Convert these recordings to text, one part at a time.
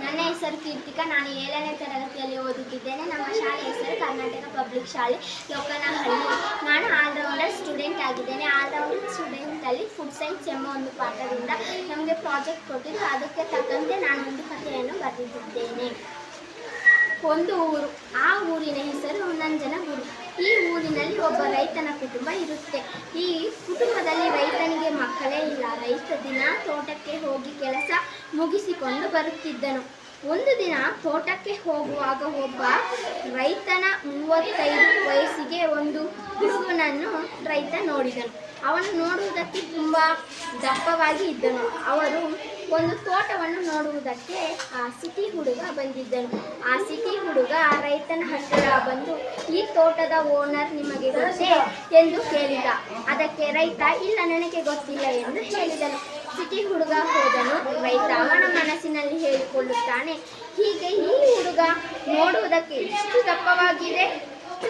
ನನ್ನ ಹೆಸರು ಕೀರ್ತಿಕಾ. ನಾನು 7ನೇ ತರಗತಿಯಲ್ಲಿ ಓದುತ್ತಿದ್ದೇನೆ. ನಮ್ಮ ಶಾಲೆ ಹೆಸರು ಕರ್ನಾಟಕ ಪಬ್ಲಿಕ್ ಶಾಲೆ ಲೋಕನಹಳ್ಳಿ. ನಾನು ಆಲ್ರೌಂಡರ್ ಸ್ಟೂಡೆಂಟ್ ಆಗಿದ್ದೇನೆ. ಆಲ್ರೌಂಡರ್ ಸ್ಟೂಡೆಂಟಲ್ಲಿ ಫುಡ್ ಸೈನ್ಸ್ ಎಂಬ ಒಂದು ಪಾಠದಿಂದ ನಮಗೆ ಪ್ರಾಜೆಕ್ಟ್ ಕೊಟ್ಟಿದ್ದು, ಅದಕ್ಕೆ ತಕ್ಕಂತೆ ನಾನು ಒಂದು ಕಥೆಯನ್ನು ಬರೆದಿದ್ದೇನೆ. ಒಂದು ಊರು. ಆ ಊರಿನ ಹೆಸರು ನಂಜನಗೂಡು. ಈ ಊರಿನಲ್ಲಿ ಒಬ್ಬ ರೈತನ ಕುಟುಂಬ ಇರುತ್ತೆ. ಈ ಕುಟುಂಬದಲ್ಲಿ ರೈತನಿಗೆ ಮಕ್ಕಳೇ ಇಲ್ಲ. ರೈತ ದಿನ ತೋಟಕ್ಕೆ ಹೋಗಿ ಕೆಲಸ ಮುಗಿಸಿಕೊಂಡು ಬರುತ್ತಿದ್ದನು. ಒಂದು ದಿನ ತೋಟಕ್ಕೆ ಹೋಗುವಾಗ ಒಬ್ಬ ರೈತನ 35 ವಯಸ್ಸಿಗೆ ಒಂದು ಹುಡುಗನನ್ನು ರೈತ ನೋಡಿದನು. ಅವನು ನೋಡುವುದಕ್ಕೆ ತುಂಬ ದಪ್ಪವಾಗಿ ಇದ್ದನು. ಅವರು ಒಂದು ತೋಟವನ್ನು ನೋಡುವುದಕ್ಕೆ ಆ ಸಿಟಿ ಹುಡುಗ ಬಂದಿದ್ದನು. ಆ ಸಿಟಿ ಹುಡುಗ ರೈತನ ಹತ್ತಿರ ಬಂದು, ಈ ತೋಟದ ಓನರ್ ನಿಮಗೆ ಗೊತ್ತೇ ಎಂದು ಕೇಳಿದ. ಅದಕ್ಕೆ ರೈತ, ಇಲ್ಲ, ನನಗೆ ಗೊತ್ತಿಲ್ಲ ಎಂದು ಹೇಳಿದನು. ಸಿಟಿ ಹುಡುಗ ಹೋದನು. ರೈತ ಅವನ ಮನಸ್ಸಿನಲ್ಲಿ ಹೇಳಿಕೊಳ್ಳುತ್ತಾನೆ, ಹೀಗೆ ಈ ಹುಡುಗ ನೋಡುವುದಕ್ಕೆ ಇಷ್ಟು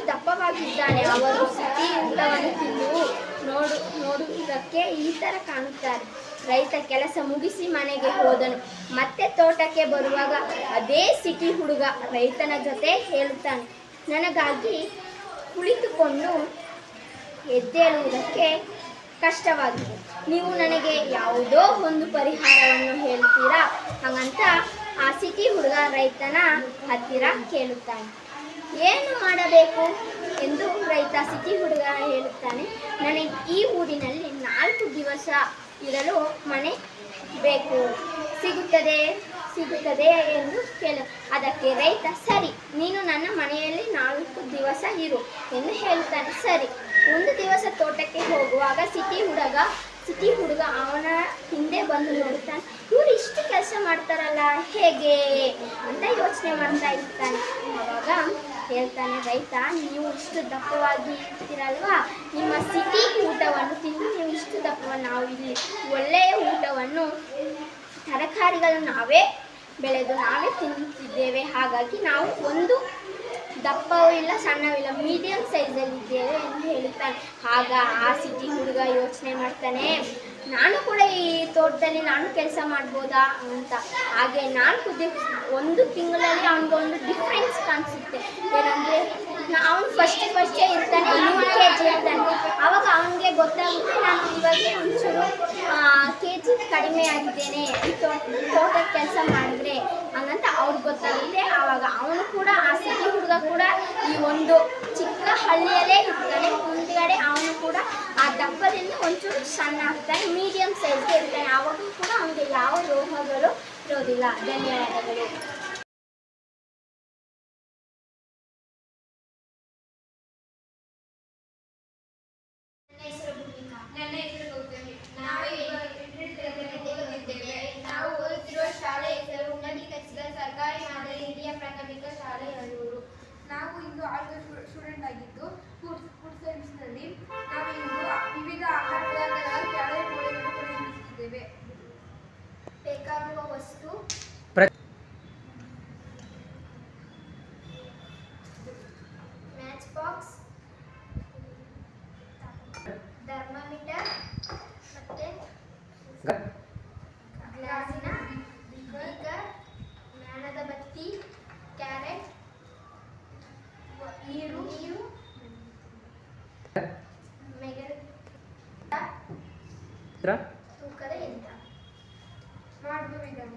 ದಪ್ಪವಾಗಿದ್ದಾನೆ. ಅವರು ಸಿಟಿ ಊಟವನ್ನು ತಿಂದು ನೋಡುವುದಕ್ಕೆ ಈ ಥರ ಕಾಣುತ್ತಾರೆ. ರೈತ ಕೆಲಸ ಮುಗಿಸಿ ಮನೆಗೆ ಹೋದನು. ಮತ್ತೆ ತೋಟಕ್ಕೆ ಬರುವಾಗ ಅದೇ ಸಿಟಿ ಹುಡುಗ ರೈತನ ಜೊತೆ ಹೇಳುತ್ತಾನೆ, ನನಗಾಗಿ ಕುಳಿತುಕೊಂಡು ಎದ್ದೇಳುವುದಕ್ಕೆ ಕಷ್ಟವಾಗಿದೆ. ನೀವು ನನಗೆ ಯಾವುದೋ ಒಂದು ಪರಿಹಾರವನ್ನು ಹೇಳ್ತೀರಾ? ಹಾಗಂತ ಆ ಸಿಟಿ ಹುಡುಗ ರೈತನ ಹತ್ತಿರ ಕೇಳುತ್ತಾನೆ. ಏನು ಮಾಡಬೇಕು ಎಂದು ರೈತ ಸಿಟಿ ಹುಡುಗ ಹೇಳುತ್ತಾನೆ, ನನಗೆ ಈ ಊರಿನಲ್ಲಿ 4 ದಿವಸ ಇರಲು ಮನೆ ಬೇಕು, ಸಿಗುತ್ತದೆ ಎಂದು ಕೇಳು. ಅದಕ್ಕೆ ರೈತ, ಸರಿ, ನೀನು ನನ್ನ ಮನೆಯಲ್ಲಿ 4 ದಿವಸ ಇರು ಎಂದು ಹೇಳುತ್ತಾನೆ. ಸರಿ. ಒಂದು ದಿವಸ ತೋಟಕ್ಕೆ ಹೋಗುವಾಗ ಸಿಟಿ ಹುಡುಗ ಅವನ ಹಿಂದೆ ಬಂದು ನೋಡುತ್ತಾನೆ. ಇವರು ಇಷ್ಟು ಕೆಲಸ ಮಾಡ್ತಾರಲ್ಲ, ಹೇಗೆ ಅಂತ ಯೋಚನೆ ಮಾಡ್ತಾ ಇರ್ತಾನೆ. ಆವಾಗ ಹೇಳ್ತಾನೆ ರೈತ, ನೀವು ಇಷ್ಟು ದಪ್ಪವಾಗಿ ಇರ್ತೀರಲ್ವಾ, ನಿಮ್ಮ ಸಿಟಿ ಊಟವನ್ನು ತಿಂದು ನೀವು ಇಷ್ಟು ದಪ್ಪವನ್ನು, ನಾವು ಇಲ್ಲಿ ಒಳ್ಳೆಯ ಊಟವನ್ನು, ತರಕಾರಿಗಳನ್ನು ನಾವೇ ಬೆಳೆದು ನಾವೇ ತಿನ್ನುತ್ತಿದ್ದೇವೆ. ಹಾಗಾಗಿ ನಾವು ಒಂದು ದಪ್ಪವೂ ಇಲ್ಲ, ಸಣ್ಣವಿಲ್ಲ, ಮೀಡಿಯಂ ಸೈಜಲ್ಲಿದ್ದೇವೆ ಎಂದು ಹೇಳುತ್ತಾನೆ. ಆಗ ಆ ಸಿಟಿ ಹುಡುಗ ಯೋಚನೆ ಮಾಡ್ತಾನೆ, ನಾನು ಕೂಡ ಈ ತೋಟದಲ್ಲಿ ನಾನು ಕೆಲಸ ಮಾಡ್ಬೋದಾ ಅಂತ. ಹಾಗೆ 1 ತಿಂಗಳಲ್ಲಿ ಅವನಿಗೊಂದು ಡಿಫ್ರೆನ್ಸ್ ಕಾಣಿಸುತ್ತೆ. ಏನಂದರೆ, ಅವನು ಫಸ್ಟೇ ಇರ್ತಾನೆ, 100 kg ಇರ್ತಾನೆ. ಆವಾಗ ಅವನಿಗೆ ಗೊತ್ತಾಗುತ್ತೆ, ನಾನು ಇವಾಗ ಒಂಚೂರು kg ಕಡಿಮೆ ಆಗಿದ್ದೇನೆ ಈ ತೋಟದ ಕೆಲಸ ಮಾಡಿದ್ರೆ ಹಂಗಂತ ಅವ್ರಿಗೆ ಗೊತ್ತಾಗುತ್ತೆ. ಆವಾಗ ಅವನು ಕೂಡ, ಆ ಸಿಟಿ ಹುಡುಗ ಕೂಡ ಈ ಒಂದು ಚಿಕ್ಕ ಹಳ್ಳಿಯಲ್ಲೇ ಇರ್ತಾನೆ. ಮುಂದುಗಡೆ ಅವನು ಕೂಡ ಆ ದಪ್ಪದಿಂದ ಒಂಚೂರು ಸಣ್ಣ ಆಗ್ತಾನೆ, ಮೀಡಿಯಂ ಸೈಜ್ಗೆ ಇರ್ತಾನೆ. ಆವಾಗೂ ಕೂಡ ಅವನಿಗೆ ಯಾವ ರೋಗಗಳು ಇರೋದಿಲ್ಲ. ಧನ್ಯವಾದಗಳು. ನನ್ನ ಹೆಸರು ಗೌತಮಿ. ನಾವು 8ನೇ ತರಗತಿಯಲ್ಲಿ ಓದುತ್ತಿದ್ದೇವೆ. ನಾವು ಓದುತ್ತಿರುವ ಶಾಲೆ ಹೆಸರು ಉನ್ನತೀಕರಿಸಿದ ಸರ್ಕಾರಿ ಮಾದರಿ ಹಿರಿಯ ಪ್ರಾಥಮಿಕ ಶಾಲೆ ಯಳೂರು. ನಾವು ಇಂದು ಆಲ್ರೌಂಡರ್ ಸ್ಟೂಡೆಂಟ್ ಆಗಿದ್ದು, ಫುಡ್ ಸೈನ್ಸ್ನಲ್ಲಿ ನಾವು ಇಂದು ವಿವಿಧ ಆಹಾರ ಪದಾರ್ಥಗಳ ಕ್ಯಾಲೋರಿ ಮೌಲ್ಯವನ್ನು ಪರಿಶೀಲಿಸುತ್ತಿದ್ದೇವೆ. ಬೇಕಾಗುವ ವಸ್ತು: ಮ್ಯಾಚ್ ಬಾಕ್ಸ್, ಥರ್ಮಾಮೀಟರ್, ಮತ್ತೆ ಗ್ಲಾಸಿನ ಬೀಕರ್, ಜ್ಞಾನದ ಬತ್ತಿ, ಕ್ಯಾರೆಟ್, ನೀರು, ತೂಕದ ಯಂತ್ರ. ಮಾಡುವ ವಿಧಾನ: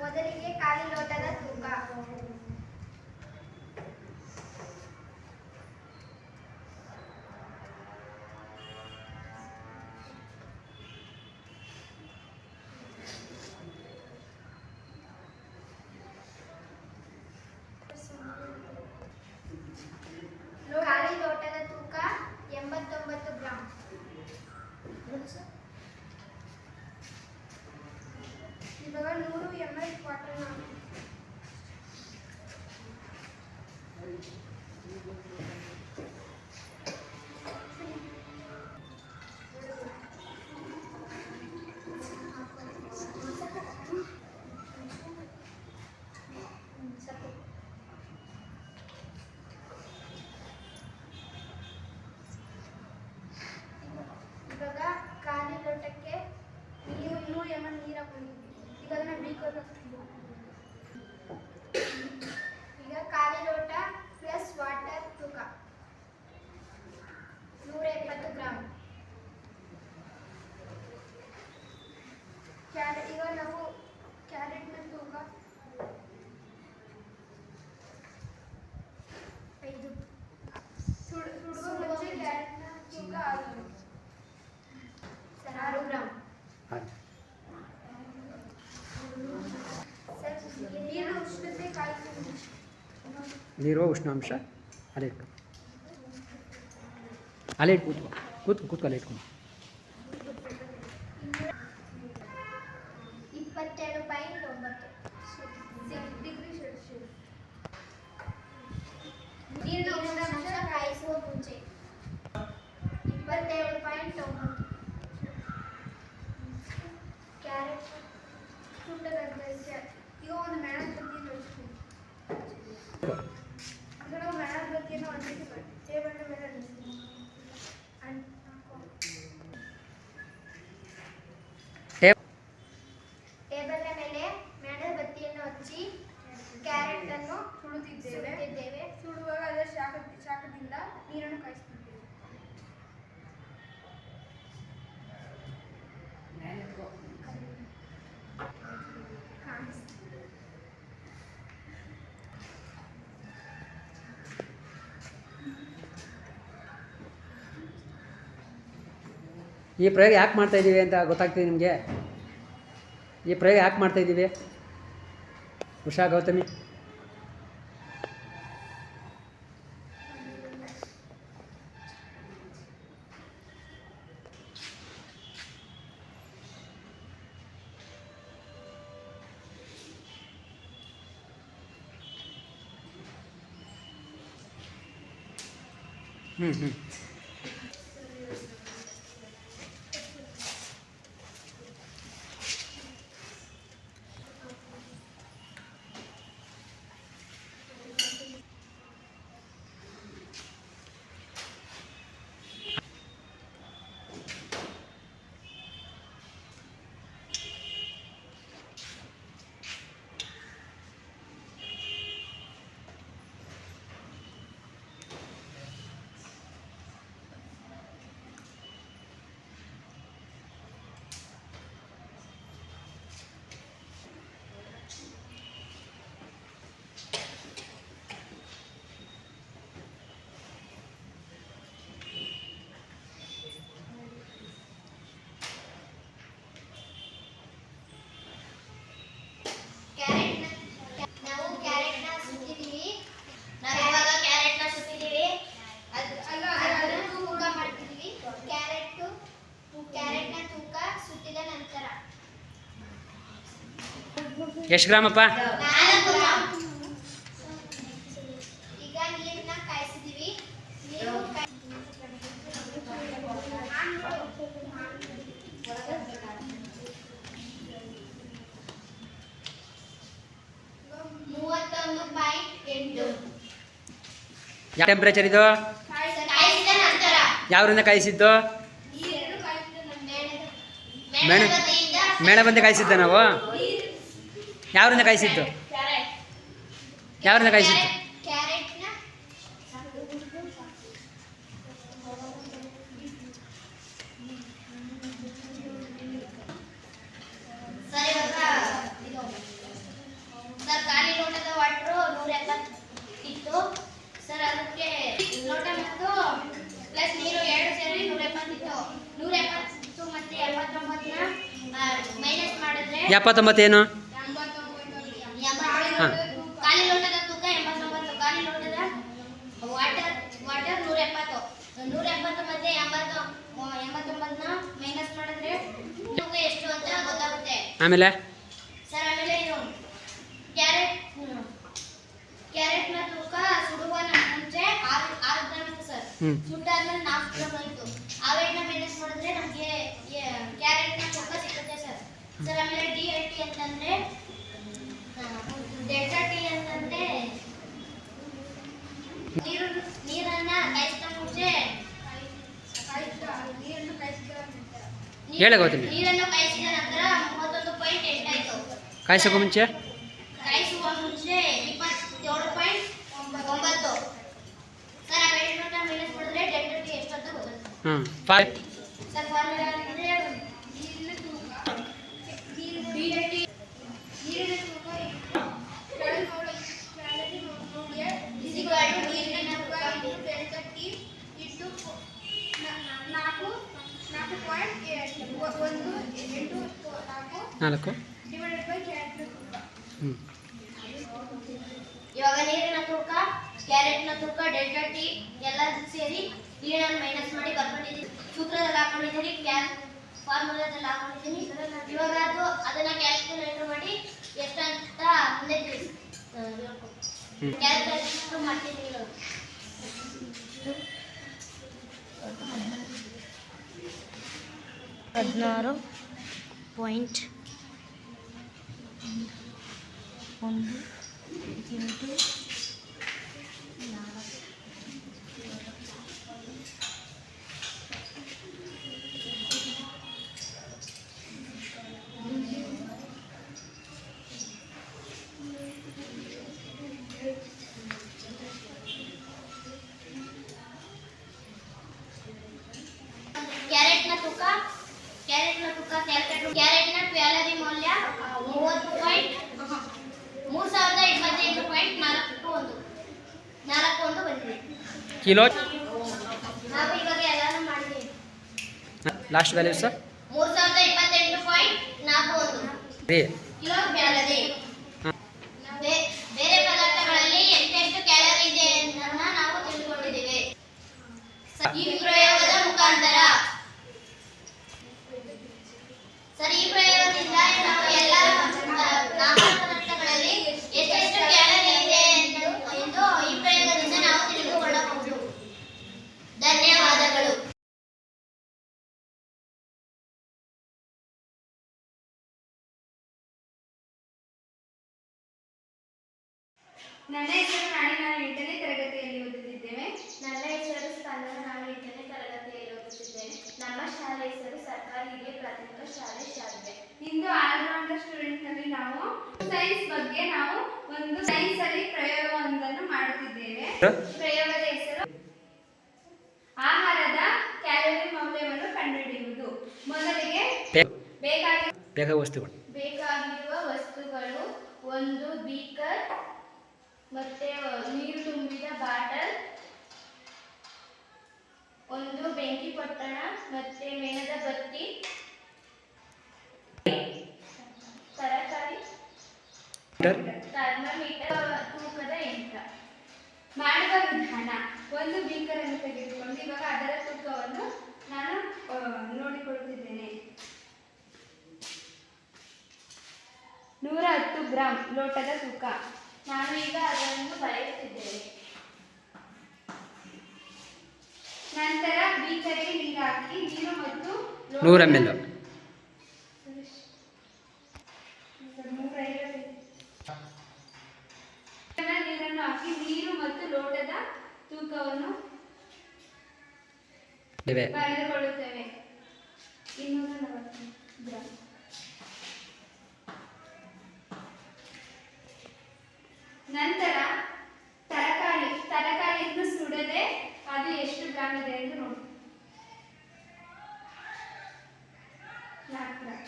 ಮೊದಲಿಗೆ ಖಾಲಿ ಲೋಟದ ತೂಕ. ಖಾಲಿ ಲೋಟದ ತೂಕ 89 ಗ್ರಾಂ. ಇವಾಗ 100 ml ವಾಟರ್. ಇವಾಗ ಖಾಲಿ ಲೋಟಕ್ಕೆ 100 ml ನೀರು ಹಾಕೊಂಡಿದ್ದೀವಿ. ಈಗ ಅದನ್ನ ಈಗ ಖಾಲಿ ಲೋಟ ಪ್ಲಸ್ ವಾಟರ್ ತೂಕ 170 ಗ್ರಾಮ್. ಈಗ ನಾವು ಕ್ಯಾರೆಟ್ನ ತೂಕ 5. ಸುಡುವ ಮುಂಚೆ ಕ್ಯಾರೆಟ್ನ ತೂಕ 6 ಗ್ರಾಮ್. ನೀರಿನ ಉಷ್ಣತೆ ಕಾಯಿಸುವುದು. ನೀರು ಉಷ್ಣಾಂಶ ಅಲ್ಲೇ ಕೂತ್ಕೊ ಅಲ್ಲೇ ಇಟ್ಕೊಂಡು 22.9 ಡಿಗ್ರಿ ಸೆಲ್ಸಿಯಸ್. ನೀರಿನ ಉಷ್ಣಾಂಶ ಕಾಯಿಸುವ ಮುಂಚೆ 22.9. ಕ್ಯಾರೆಟ್ ಸುಟ್ಟದಂತೆ ಈಗ ಒಂದು ಮೆಣದ ಬತ್ತಿಯನ್ನು ಹಚ್ತೀವಿ. ಈಗ ನಾವು ಮೆಣದ ಬತ್ತಿಯನ್ನು ಅಂಟಿಸಿ ಟೇಬಲ್ ಮೇಲೆ ಅಂಟಿಸ್ತೀವಿ. ಟೇಬಲ್ ಮೇಲೆ ಮೆಣದ ಬತ್ತಿಯನ್ನು ಹಚ್ಚಿ ಕ್ಯಾರೆಟ್ ಅನ್ನು ಸುಡುತ್ತಿದ್ದೇವೆ. ಸುಡುವಾಗ ಅದರ ಶಾಖದಿಂದ ನೀರನ್ನು ಕಾಯಿಸುತ್ತಿದ್ದೇವೆ. ಈ ಪ್ರಯೋಗ ಯಾಕೆ ಮಾಡ್ತಾಯಿದ್ದೀವಿ ಅಂತ ಗೊತ್ತಾಗ್ತಿದೆ ನಿಮಗೆ? ಈ ಪ್ರಯೋಗ ಯಾಕೆ ಮಾಡ್ತಾಯಿದ್ದೀವಿ ಉಷಾ ಗೌತಮಿ? ನಾವು ಕ್ಯಾರೆಟ್ನ ಸುತ್ತಿದ್ದೀವಿ. ಅದನ್ನು ತೂಕ ಮಾಡ್ತಿದ್ದೀವಿ. ಕ್ಯಾರೆಟ್ನ ತೂಕ ಸುತ್ತಿದ ನಂತರ ಎಷ್ಟು ಗ್ರಾಮಪ್ಪ? 4 ಗ್ರಾಮ್. ಈಗ ನೀರನ್ನ ಕಾಯಿಸಿದ್ದೀವಿ. ನೀರು 31.8. ಯಾವ ಟೆಂಪ್ರೇಚರ್ ಇದು? ಕಾಯಿಸಿದ ನಂತರ ಯಾವ್ರಿಂದ ಕಾಯಿಸಿದ್ದು? ನೀರನ್ನು ಕಾಯಿಸಿದ ಮೇಣ ಮೇಣ ಬಂದು ಕಾಯಿಸಿದ್ದ ನಾವು? ಯಾವ್ರಿಂದ ಕಾಯಿಸಿದ್ದು? ಯಾವ್ರಿಂದ ಕಾಯಿಸಿದ್ದು? ಕ್ಯಾರೆಟ್ನ ಸರ್ ಖಾಲಿ ಲೋಟದ ವಾಟ್ರು 170 ಇತ್ತು ಸರ್. ಅದಕ್ಕೆ ಲೋಟ ಮತ್ತು ಪ್ಲಸ್ ನೀರು 2 ಸೇರಿ 170 ಇತ್ತು. 170 ಮತ್ತು 79ನ ಮೈನಸ್ ಮಾಡಿದ್ರೆ 79 ಏನು? ಖಾಲಿ ಲೋಟದ ತೂಕ 89. ಖಾಲಿ ಲೋಟದ ವಾಟರ್ 170. 170 ಮತ್ತೆ 89ನ ಮೈನಸ್ ಮಾಡಿದ್ರೆ ತೂಕ ಎಷ್ಟು ಅಂತ ಗೊತ್ತಾಗುತ್ತೆ ಆಮೇಲೆ ಸರ್. ಆಮೇಲೆ ಇದು ಕ್ಯಾರೆಟ್ನ ತೂಕ ಸುಡುವ ಮುಂಚೆ 6 ಗ್ರಾಮ್ ಇತ್ತು ಸರ್. ಸುಟ್ಟಾದ್ಮೇಲೆ 4 ಗ್ರಾಮ್ ಆಯಿತು. ಅವೆರಡನ್ನ ಮೈನಸ್ ಮಾಡಿದ್ರೆ ನಮಗೆ ಕ್ಯಾರೆಟ್ನ ತೂಕ ಸಿಗುತ್ತೆ ಸರ್. ಸರ್ ಆಮೇಲೆ DLT ಅಂತಂದ್ರೆ ಡೆಲ್ಟಾ ಟಿ ಅಂತಂದ್ರೆ ನೀರನ್ನ ಕಾಯಿಸಿದ ಮುಂಚೆ ಹೇಳ ಗೌತಮಿ. ನೀರನ್ನು ಕಾಯಿಸಿದ ನಂತರ 31.8 ಆಯಿತು. ಕಾಯಿಸೋಕ್ಕೂ ಮುಂಚೆ ಕಾಯಿಸುವ ಮುಂಚೆ 27.9. ಸರ್ ಆ ಬೆಳೆದ ಮೈನಸ್ ಮಾಡಿದ್ರೆ ಡೆಲ್ಟಾ ಟಿ ಎಷ್ಟು ಅಂತ ಗೊತ್ತಾಗುತ್ತೆ. ಹಾಂ ಫೈವ್ ಸರ್ ಫಾರ್ಮುಲಾ ಅಂದರೆ ನೀರಿನ ತೂಕ ನೀರಿನ ತೂಕ ನೀರಿನ ತೂಕ delta T into 4 divided by ಕ್ಯಾರೆಟ್ನ ತೂಕ. ಹ್ಞೂ ಇವಾಗ ನೀರಿನ ತೂಕ, ಕ್ಯಾರೆಟ್ನ ತೂಕ, ಡೆಲ್ಟಾ ಟಿ ಎಲ್ಲ ಸೇರಿ ನೀರನ್ನು ಮೈನಸ್ ಮಾಡಿ ಬರ್ಕೊಂಡಿದ್ದೀನಿ. ಸೂತ್ರದಲ್ಲಿ ಹಾಕೊಂಡಿದ್ದೀನಿ, ಫಾರ್ಮುಲಾದಲ್ಲಿ ಹಾಕೊಂಡಿದ್ದೀನಿ. ಇವಾಗ ಅದನ್ನ ಕ್ಯಾಲ್ಕುಲೇಟರ್ ಮಾಡಿ ಎಷ್ಟಂತ ಮುಂದೆ ಕ್ಯಾಲ್ಕುಲೇಟರ್ ಮಾಡ್ತಿದ್ದೀನಿ ಇವಾಗ. 16.1 ಇಂಟು 4. ಕ್ಯಾರೆಟ್ನ ತೂಕ ಕ್ಯಾಲ್ಕುಲೇಟರ್ ಕ್ಯಾರೆಟ್ನ ಕ್ಯಾಲರಿ ಮೌಲ್ಯ 30.3028.41 ಬಂದಿದೆ. ಕಿಲೋ ನಾವು ಇವಾಗ ಎಲ್ಲಾನು ಮಾಡಿದ್ದೀವಿ. ಲಾಸ್ಟ್ ವ್ಯಾಲ್ಯೂ ಸರ್ 3028.41 ರೀ ಕಿಲೋ ಕ್ಯಾಲರಿ. ಹಾಂ ಬೇರೆ ಪದಾರ್ಥಗಳಲ್ಲಿ ಎಂತೆಷ್ಟು ಕ್ಯಾಲರಿ ಇದೆ ಅನ್ನೋದನ್ನ ನಾವು ತಿಳ್ಕೊಂಡಿದ್ದೇವೆ. ಈ ಪ್ರಯೋಗದ ಮುಖಾಂತರ ಸರ್ ಈ ಪ್ರಯೋಗದಿಂದ ನಾವು ಎಲ್ಲ ನಾಲ್ಕು ಪದಾರ್ಥಗಳಲ್ಲಿ ಎಷ್ಟೆಷ್ಟು ಕ್ಯಾಲರಿ ಇದೆ ಎಂದು ಈ ಪ್ರಯೋಗದಿಂದ ನಾವು ತಿಳಿದುಕೊಳ್ಳಬಹುದು. ಧನ್ಯವಾದಗಳು. ನನ್ನ ಹೆಸರು ನಾಡಿ, ನಾನು 8ನೇ ತರಗತಿಯಲ್ಲಿ ಓದುತ್ತಿದ್ದೇವೆ. ನನ್ನ ಹೆಸರು ಸ್ಪಂದನ, ನಾನು 8ನೇ ತರಗತಿಯಲ್ಲಿ ಓದುತ್ತಿದ್ದೇನೆ. ನಮ್ಮ ಶಾಲೆ ಹೆಸರು ಸರ್ಕಾರಿ ಹಿರಿಯ ಪ್ರಾಥಮಿಕ ಶಾಲೆ ಶಾಲೆ. ಇಂದು ಆಲ್ರೌಂಡರ್ ಸ್ಟೂಡೆಂಟ್ ನಲ್ಲಿ ನಾವು ಸೈನ್ಸ್ ಬಗ್ಗೆ ನಾವು ಒಂದು ಸೈನ್ಸ್ ಅಲ್ಲಿ ಪ್ರಯೋಗವೊಂದನ್ನು ಮಾಡುತ್ತಿದ್ದೇವೆ. ಪ್ರಯೋಗದ ಹೆಸರು ಆಹಾರದ ಕ್ಯಾಲೋರಿ ಮೌಲ್ಯವನ್ನು ಕಂಡುಹಿಡಿಯುವುದು. ಮೊದಲಿಗೆ ಬೇಗ ವಸ್ತುಗಳು ಬೇಕಾಗಿರುವ ವಸ್ತುಗಳು: ಒಂದು ಬೀಕರ್, ಮತ್ತೆ ನೀರು ತುಂಬಿದ ಬಾಟಲ್, ಒಂದು ಬೆಂಕಿ ಪೊಟ್ಟಣ, ಮತ್ತೆ ಮೇಣದ ಬತ್ತಿ, ತರಕಾರಿ, ಥರ್ಮೋಮೀಟರ್, ತೂಕದ ಯಂತ್ರ. ಮಾಡುವ ವಿಧಾನ: ಒಂದು ಬೀಕರ್ ಅನ್ನು ತೆಗೆದುಕೊಂಡು ಇವಾಗ ಅದರ ತೂಕವನ್ನು ನಾನು ನೋಡಿಕೊಳ್ಳುತ್ತಿದ್ದೇನೆ. 110 ಗ್ರಾಂ ಲೋಟದ ತೂಕ. ನಾನು ಈಗ ಅದನ್ನು ಬರೆಯುತ್ತಿದ್ದೇನೆ. ನಂತರ ಬೀಕರಿಗೆ ನೀರು ಹಾಕಿ ನೀರು ಮತ್ತು 100 ml ನೀರನ್ನು ಹಾಕಿ ನೀರು ಮತ್ತು ಲೋಟದ ತೂಕವನ್ನು ಬರೆದುಕೊಳ್ಳುತ್ತೇವೆ. 240 ಗ್ರಾಂ. ನಂತರ ತರಕಾರಿಯನ್ನು ಸುಡದೆ ಅದು ಎಷ್ಟು ಗ್ರಾಮ್ ಇದೆ ಎಂದು ನೋಡಿ. 4 ಗ್ರಾಮ್.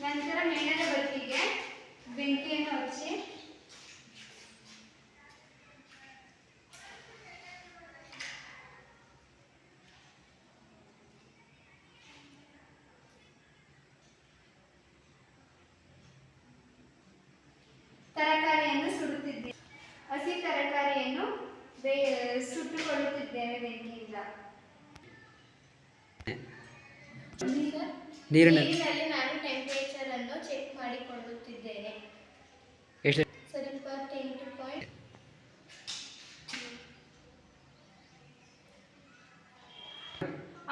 ನಂತರ ಮೇಣದ ಬತ್ತಿಗೆ ಬೆಂಕಿಯನ್ನು ಹಚ್ಚಿ ತರಕಾರಿಯನ್ನು ಸುಡುತ್ತಿದ್ದೇವೆ. ಹಸಿ ತರಕಾರಿಯನ್ನು ಸುಟ್ಟುಕೊಳ್ಳುತ್ತಿದ್ದೇವೆ ಬೆಂಕಿಯಿಂದ. ನೀರಿನಲ್ಲಿ ನಾನು ಟೆಂಪರೇಚರ್ ಅನ್ನು ಚೆಕ್ ಮಾಡಿಕೊಳ್ಳುತ್ತಿದ್ದೇನೆ. ಎಷ್ಟು? ಸರ್ 28.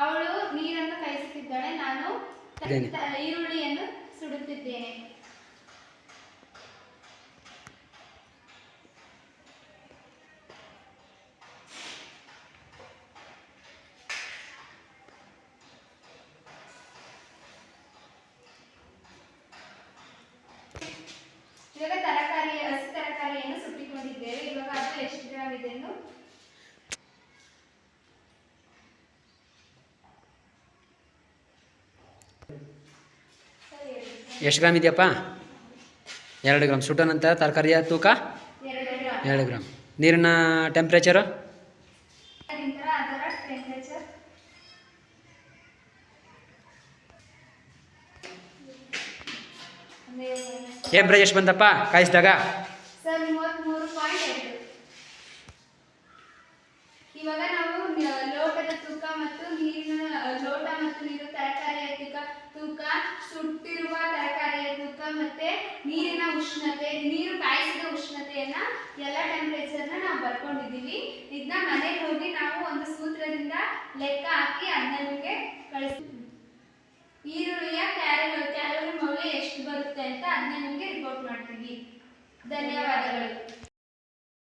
ಅವಳು ನೀರನ್ನು ಕಾಯಿಸುತ್ತಿದ್ದಾಳೆ, ನಾನು ಇದ್ದೇನೆ. ಈರುಳ್ಳಿಯನ್ನು ಸುಡುತ್ತಿದ್ದೇನೆ. ಇವಾಗ ಹಸಿ ತರಕಾರಿಯನ್ನು ಸುಟ್ಟಿಕೊಂಡಿದ್ದೇವೆ. ಇವಾಗ ಅದು ಎಷ್ಟು ಗ್ರಾಮ್ ಇದೆ ಎಂದು ಎಷ್ಟು ಗ್ರಾಮ್ ಇದೆಯಪ್ಪ? 2 ಗ್ರಾಮ್. ಸುಟ್ಟ ನಂತರ ತರಕಾರಿಯ ತೂಕ 2 ಗ್ರಾಮ್. 2 ಗ್ರಾಮ್. ನೀರಿನ ಟೆಂಪ್ರೇಚರು ನಂತರ ಅದರ ಟೆಂಪರೇಚರ್ ಟೆಂಪ್ರೇಚರ್ ಎಷ್ಟು ಬಂತಪ್ಪ ಕಾಯಿಸಿದಾಗ? ಸರ್ 33.2. ಇವಾಗ ನಾವು ಲೋಟದ ತೂಕ ಮತ್ತು ಲೋಟ ಮತ್ತು ನೀರು ತರಕಾರಿಯ ತೂಕ, ಸುಟ್ಟಿರುವ ತರಕಾರಿಯ ತೂಕ ಮತ್ತೆ ನೀರಿನ ಉಷ್ಣತೆ, ನೀರು ಕಾಯಿಸಿದ ಉಷ್ಣತೆಯನ್ನ ಎಲ್ಲ ಟೆಂಪರೇಚರ್ನ ನಾವು ಬರ್ಕೊಂಡಿದ್ದೀವಿ. ಇದನ್ನ ಮನೆಗೆ ಹೋಗಿ ನಾವು ಒಂದು ಸೂತ್ರದಿಂದ ಲೆಕ್ಕ ಹಾಕಿ ಅದನ್ನ ನಿಮಗೆ ಕಳಿಸ್ತೀವಿ. ಈರುಳ್ಳಿಯ ಕ್ಯಾಲೋರಿ ಮೌಲ್ಯ ಎಷ್ಟು ಬರುತ್ತೆ ಅಂತ ಅದನ್ನ ನಿಮಗೆ ರಿಪೋರ್ಟ್ ಮಾಡ್ತೀವಿ. ಧನ್ಯವಾದಗಳು.